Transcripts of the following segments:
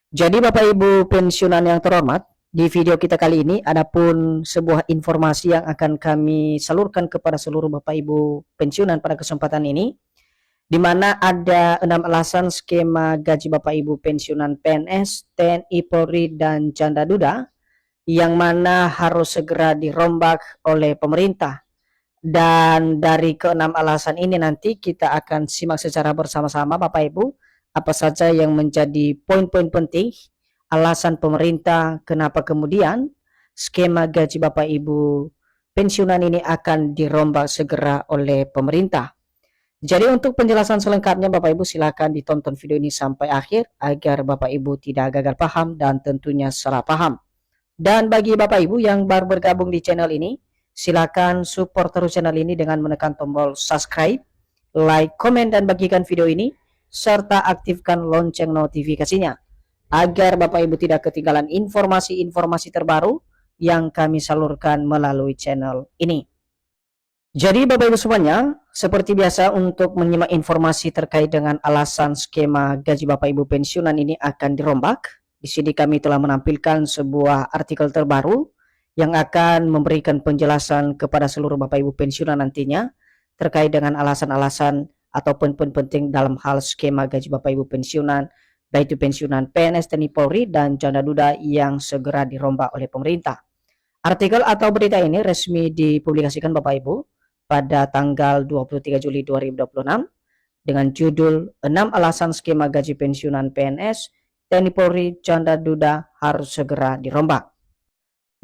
Jadi Bapak Ibu pensiunan yang terhormat, di video kita kali ini adapun sebuah informasi yang akan kami salurkan kepada seluruh Bapak Ibu pensiunan pada kesempatan ini, di mana ada 6 alasan skema gaji Bapak Ibu pensiunan PNS, TNI, Polri, dan Janda Duda yang mana harus segera dirombak oleh pemerintah. Dan dari keenam alasan ini nanti kita akan simak secara bersama-sama Bapak Ibu apa saja yang menjadi poin-poin penting alasan pemerintah kenapa kemudian skema gaji Bapak Ibu pensiunan ini akan dirombak segera oleh pemerintah. Jadi untuk penjelasan selengkapnya Bapak Ibu silakan ditonton video ini sampai akhir agar Bapak Ibu tidak gagal paham dan tentunya salah paham. Dan bagi Bapak Ibu yang baru bergabung di channel ini, silakan support terus channel ini dengan menekan tombol subscribe, like, komen, dan bagikan video ini, serta aktifkan lonceng notifikasinya, agar Bapak Ibu tidak ketinggalan informasi-informasi terbaru yang kami salurkan melalui channel ini. Jadi Bapak Ibu semuanya, seperti biasa untuk menyimak informasi terkait dengan alasan skema gaji Bapak Ibu pensiunan ini akan dirombak, di sini kami telah menampilkan sebuah artikel terbaru yang akan memberikan penjelasan kepada seluruh Bapak Ibu pensiunan nantinya terkait dengan alasan-alasan ataupun poin penting dalam hal skema gaji Bapak Ibu pensiunan, baik itu pensiunan PNS, TNI, Polri, dan Janda Duda yang segera dirombak oleh pemerintah. Artikel atau berita ini resmi dipublikasikan Bapak Ibu pada tanggal 23 Juli 2026 dengan judul 6 alasan skema gaji pensiunan PNS, TNI, Polri, Janda Duda harus segera dirombak.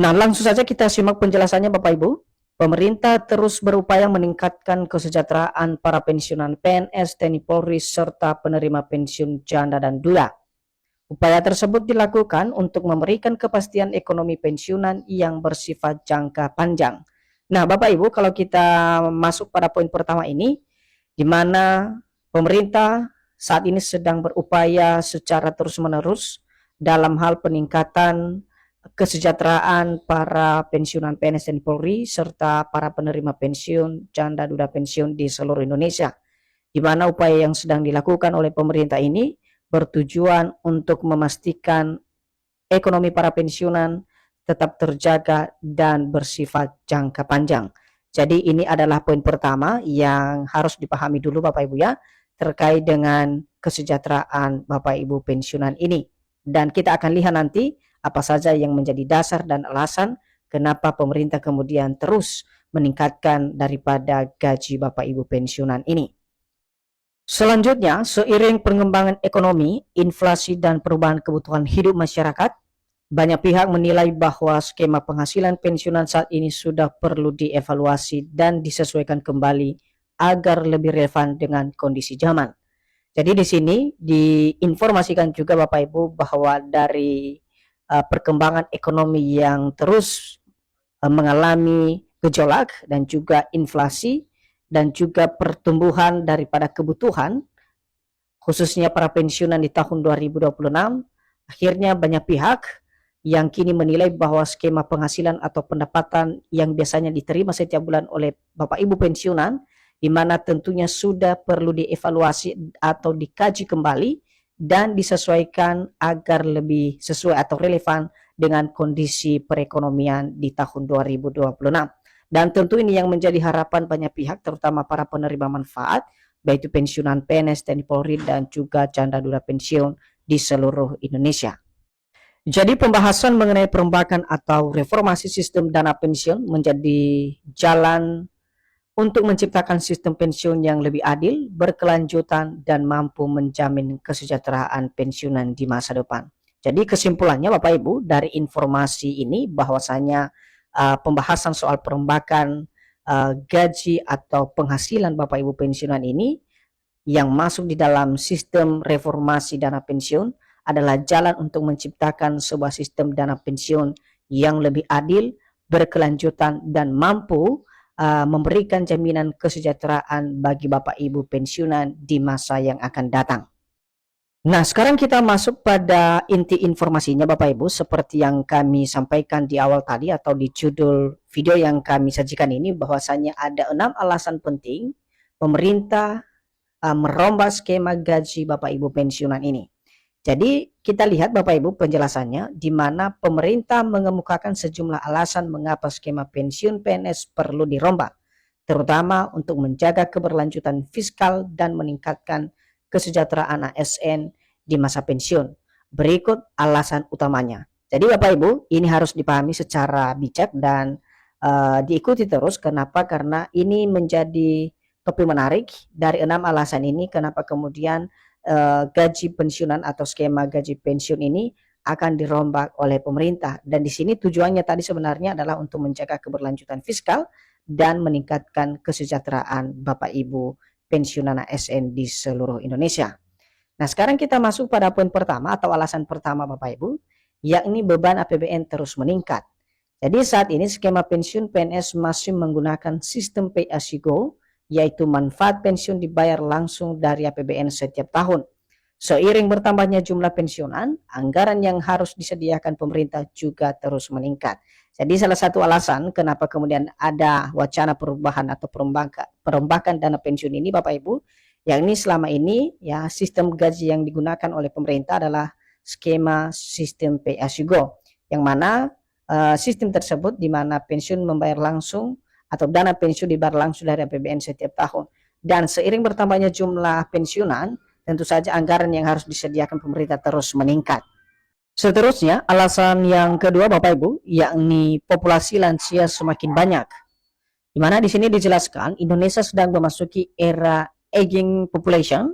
Nah, langsung saja kita simak penjelasannya Bapak Ibu. Pemerintah terus berupaya meningkatkan kesejahteraan para pensiunan PNS, TNI, Polri, serta penerima pensiun janda dan duda. Upaya tersebut dilakukan untuk memberikan kepastian ekonomi pensiunan yang bersifat jangka panjang. Nah, Bapak Ibu, kalau kita masuk pada poin pertama ini, di mana pemerintah saat ini sedang berupaya secara terus-menerus dalam hal peningkatan kesejahteraan para pensiunan PNS dan Polri serta para penerima pensiun janda duda pensiun di seluruh Indonesia, di mana upaya yang sedang dilakukan oleh pemerintah ini bertujuan untuk memastikan ekonomi para pensiunan tetap terjaga dan bersifat jangka panjang. Jadi ini adalah poin pertama yang harus dipahami dulu Bapak Ibu ya, terkait dengan kesejahteraan Bapak Ibu pensiunan ini. Dan kita akan lihat nanti apa saja yang menjadi dasar dan alasan kenapa pemerintah kemudian terus meningkatkan daripada gaji Bapak Ibu pensiunan ini. Selanjutnya, seiring pengembangan ekonomi, inflasi, dan perubahan kebutuhan hidup masyarakat, banyak pihak menilai bahwa skema penghasilan pensiunan saat ini sudah perlu dievaluasi dan disesuaikan kembali agar lebih relevan dengan kondisi zaman. Jadi di sini diinformasikan juga Bapak Ibu bahwa dari perkembangan ekonomi yang terus mengalami gejolak dan juga inflasi dan juga pertumbuhan daripada kebutuhan khususnya para pensiunan di tahun 2026, akhirnya banyak pihak yang kini menilai bahwa skema penghasilan atau pendapatan yang biasanya diterima setiap bulan oleh Bapak Ibu pensiunan, di mana tentunya sudah perlu dievaluasi atau dikaji kembali dan disesuaikan agar lebih sesuai atau relevan dengan kondisi perekonomian di tahun 2026. Dan tentu ini yang menjadi harapan banyak pihak, terutama para penerima manfaat, baik itu pensiunan PNS, TNI, Polri, dan juga janda duda pensiun di seluruh Indonesia. Jadi pembahasan mengenai perombakan atau reformasi sistem dana pensiun menjadi jalan untuk menciptakan sistem pensiun yang lebih adil, berkelanjutan, dan mampu menjamin kesejahteraan pensiunan di masa depan. Jadi kesimpulannya Bapak Ibu dari informasi ini bahwasanya pembahasan soal perombakan gaji atau penghasilan Bapak Ibu pensiunan ini yang masuk di dalam sistem reformasi dana pensiun adalah jalan untuk menciptakan sebuah sistem dana pensiun yang lebih adil, berkelanjutan, dan mampu memberikan jaminan kesejahteraan bagi Bapak Ibu pensiunan di masa yang akan datang. Nah, sekarang kita masuk pada inti informasinya Bapak Ibu, seperti yang kami sampaikan di awal tadi atau di judul video yang kami sajikan ini, bahwasanya ada 6 alasan penting pemerintah merombak skema gaji Bapak Ibu pensiunan ini. Jadi kita lihat Bapak Ibu penjelasannya, di mana pemerintah mengemukakan sejumlah alasan mengapa skema pensiun PNS perlu dirombak, terutama untuk menjaga keberlanjutan fiskal dan meningkatkan kesejahteraan ASN di masa pensiun. Berikut alasan utamanya. Jadi Bapak Ibu, ini harus dipahami secara bijak dan diikuti terus. Kenapa? Karena ini menjadi topik menarik. Dari 6 alasan ini, kenapa kemudian gaji pensiunan atau skema gaji pensiun ini akan dirombak oleh pemerintah. Dan di sini tujuannya tadi sebenarnya adalah untuk menjaga keberlanjutan fiskal dan meningkatkan kesejahteraan Bapak Ibu pensiunan ASN di seluruh Indonesia. Nah, sekarang kita masuk pada poin pertama atau alasan pertama Bapak Ibu, yakni beban APBN terus meningkat. Jadi saat ini skema pensiun PNS masih menggunakan sistem pay as you go, yaitu manfaat pensiun dibayar langsung dari APBN setiap tahun. Seiring bertambahnya jumlah pensiunan, anggaran yang harus disediakan pemerintah juga terus meningkat. Jadi salah satu alasan kenapa kemudian ada wacana perubahan atau perombakan dana pensiun ini Bapak Ibu, yakni selama ini ya sistem gaji yang digunakan oleh pemerintah adalah skema sistem pay as you go, yang mana sistem tersebut di mana pensiun membayar langsung atau dana pensiun dibayar langsung dari APBN setiap tahun. Dan seiring bertambahnya jumlah pensiunan, tentu saja anggaran yang harus disediakan pemerintah terus meningkat. Seterusnya, alasan yang kedua Bapak Ibu, yakni populasi lansia semakin banyak. Di mana di sini dijelaskan Indonesia sedang memasuki era aging population,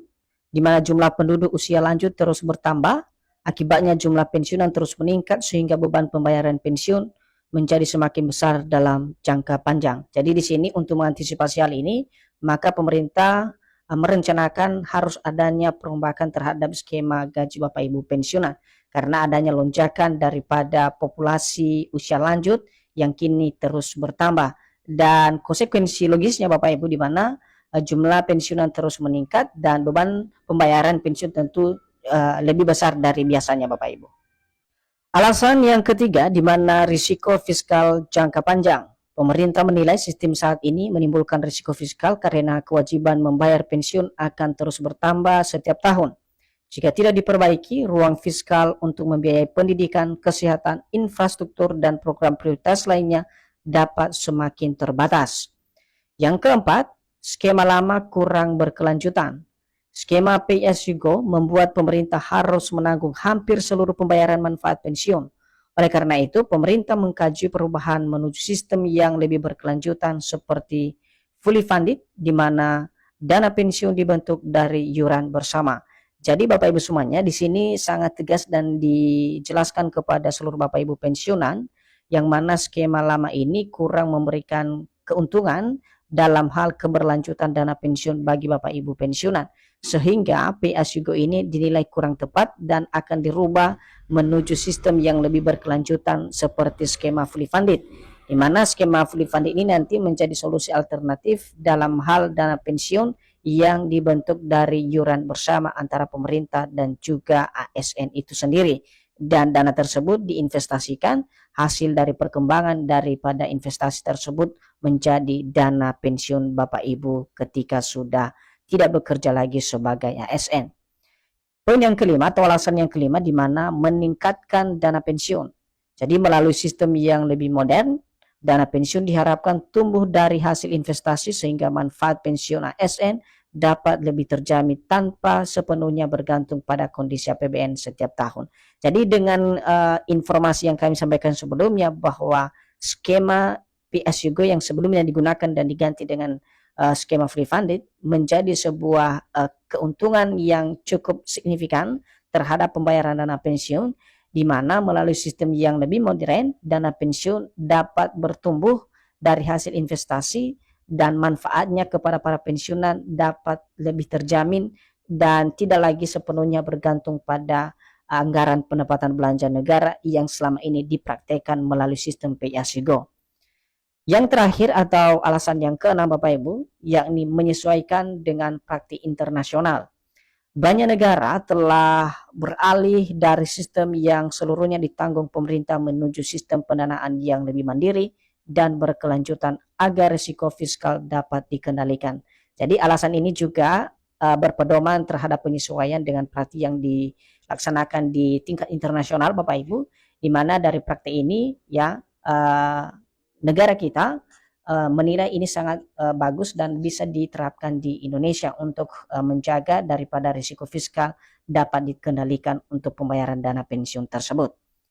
di mana jumlah penduduk usia lanjut terus bertambah. Akibatnya jumlah pensiunan terus meningkat sehingga beban pembayaran pensiun menjadi semakin besar dalam jangka panjang. Jadi di sini untuk mengantisipasi hal ini, maka pemerintah merencanakan harus adanya perombakan terhadap skema gaji Bapak Ibu pensiunan karena adanya lonjakan daripada populasi usia lanjut yang kini terus bertambah. Dan konsekuensi logisnya Bapak Ibu di mana jumlah pensiunan terus meningkat dan beban pembayaran pensiun tentu lebih besar dari biasanya Bapak Ibu. Alasan yang ketiga, di mana risiko fiskal jangka panjang. Pemerintah menilai sistem saat ini menimbulkan risiko fiskal karena kewajiban membayar pensiun akan terus bertambah setiap tahun. Jika tidak diperbaiki, ruang fiskal untuk membiayai pendidikan, kesehatan, infrastruktur, dan program prioritas lainnya dapat semakin terbatas. Yang keempat, skema lama kurang berkelanjutan. Skema pay as you go membuat pemerintah harus menanggung hampir seluruh pembayaran manfaat pensiun. Oleh karena itu, pemerintah mengkaji perubahan menuju sistem yang lebih berkelanjutan seperti fully funded, di mana dana pensiun dibentuk dari iuran bersama. Jadi Bapak Ibu semuanya di sini sangat tegas dan dijelaskan kepada seluruh Bapak Ibu pensiunan yang mana skema lama ini kurang memberikan keuntungan dalam hal keberlanjutan dana pensiun bagi Bapak Ibu pensiunan, sehingga pay as you go ini dinilai kurang tepat dan akan dirubah menuju sistem yang lebih berkelanjutan seperti skema fully funded, di mana skema fully funded ini nanti menjadi solusi alternatif dalam hal dana pensiun yang dibentuk dari iuran bersama antara pemerintah dan juga ASN itu sendiri, dan dana tersebut diinvestasikan, hasil dari perkembangan daripada investasi tersebut menjadi dana pensiun Bapak Ibu ketika sudah tidak bekerja lagi sebagai ASN. Poin yang kelima atau alasan yang kelima, di mana meningkatkan dana pensiun. Jadi melalui sistem yang lebih modern, dana pensiun diharapkan tumbuh dari hasil investasi sehingga manfaat pensiun ASN dapat lebih terjamin tanpa sepenuhnya bergantung pada kondisi APBN setiap tahun. Jadi dengan informasi yang kami sampaikan sebelumnya bahwa skema pay as you go yang sebelumnya digunakan dan diganti dengan skema free funded menjadi sebuah keuntungan yang cukup signifikan terhadap pembayaran dana pensiun, di mana melalui sistem yang lebih modern, dana pensiun dapat bertumbuh dari hasil investasi dan manfaatnya kepada para pensiunan dapat lebih terjamin dan tidak lagi sepenuhnya bergantung pada anggaran pendapatan belanja negara yang selama ini dipraktekkan melalui sistem pay as you go. Yang terakhir atau alasan yang keenam Bapak Ibu, yakni menyesuaikan dengan praktik internasional. Banyak negara telah beralih dari sistem yang seluruhnya ditanggung pemerintah menuju sistem pendanaan yang lebih mandiri dan berkelanjutan agar risiko fiskal dapat dikendalikan. Jadi alasan ini juga berpedoman terhadap penyesuaian dengan praktik yang dilaksanakan di tingkat internasional Bapak Ibu, di mana dari praktek ini ya negara kita menilai ini sangat bagus dan bisa diterapkan di Indonesia untuk menjaga daripada risiko fiskal dapat dikendalikan untuk pembayaran dana pensiun tersebut.